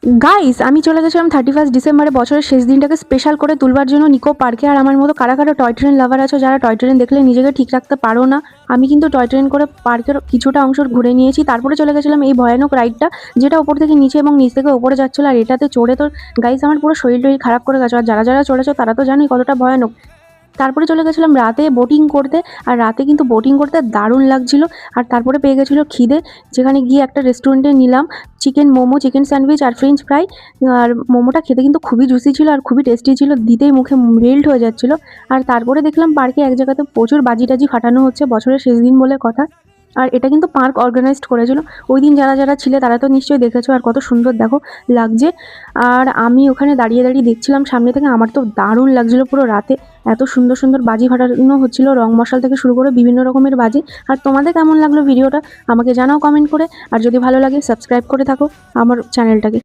Guys, আমি চলে গেছিলাম 31 ডিসেম্বরে বছরের শেষ দিনটাকে স্পেশাল করে তুলবার জন্য নিকো পার্কে। আর আমার মতো কারা কারা টয় ট্রেন লাভার আছো, যারা টয় ট্রেন দেখলে নিজেকে ঠিক রাখতে পারো না, আমি কিন্তু টয় ট্রেন করে পার্কের কিছুটা অংশ ঘুরে নিয়েছি। তারপরে চলে গেছিলাম এই ভয়ানক রাইডটা, যেটা ওপর থেকে নিচে এবং নিচ থেকে ওপরে যাচ্ছিল। আর এটাতে চড়ে তো গাইস আমার পুরো শরীর টরীর খারাপ করে গেছে। আর যারা যারা চড়েছো তারা তো জানোই কতটা ভয়ানক। তারপরে চলে গেছিলাম রাতে বোটিং করতে। আর রাতে কিন্তু বোটিং করতে দারুণ লাগছিল। আর তারপরে পেয়ে গেছিলো খিদে, যেখানে গিয়ে একটা রেস্টুরেন্টে নিলাম চিকেন মোমো, চিকেন স্যান্ডউইচ আর ফ্রেঞ্চ ফ্রাই। আর মোমোটা খেতে কিন্তু খুবই জুসি ছিল আর খুবই টেস্টি ছিল, দিতেই মুখে মেল্ট হয়ে যাচ্ছিল। আর তারপরে দেখলাম পার্কে এক জায়গাতে প্রচুর বাজি টাজি ফাটানো হচ্ছে, বছরের শেষ দিন বলে কথা। আর এটা কিন্তু পার্ক অর্গানাইজড করেছিল। ওই দিন যারা যারা ছিলে তারা তো নিশ্চয়ই দেখেছো, আর কত সুন্দর দেখো লাগছে। আর আমি ওখানে দাঁড়িয়ে দাঁড়িয়ে দেখছিলাম সামনে থেকে, আমার তো দারুণ লাগছিল পুরো রাতে। এত সুন্দর সুন্দর বাজি ফাটানো হচ্ছিল, রং মশাল থেকে শুরু করে বিভিন্ন রকমের বাজি। আর তোমাদের কেমন লাগলো ভিডিওটা আমাকে জানাও কমেন্ট করে। আর যদি ভালো লাগে সাবস্ক্রাইব করে থাকো আমার চ্যানেলটাকে।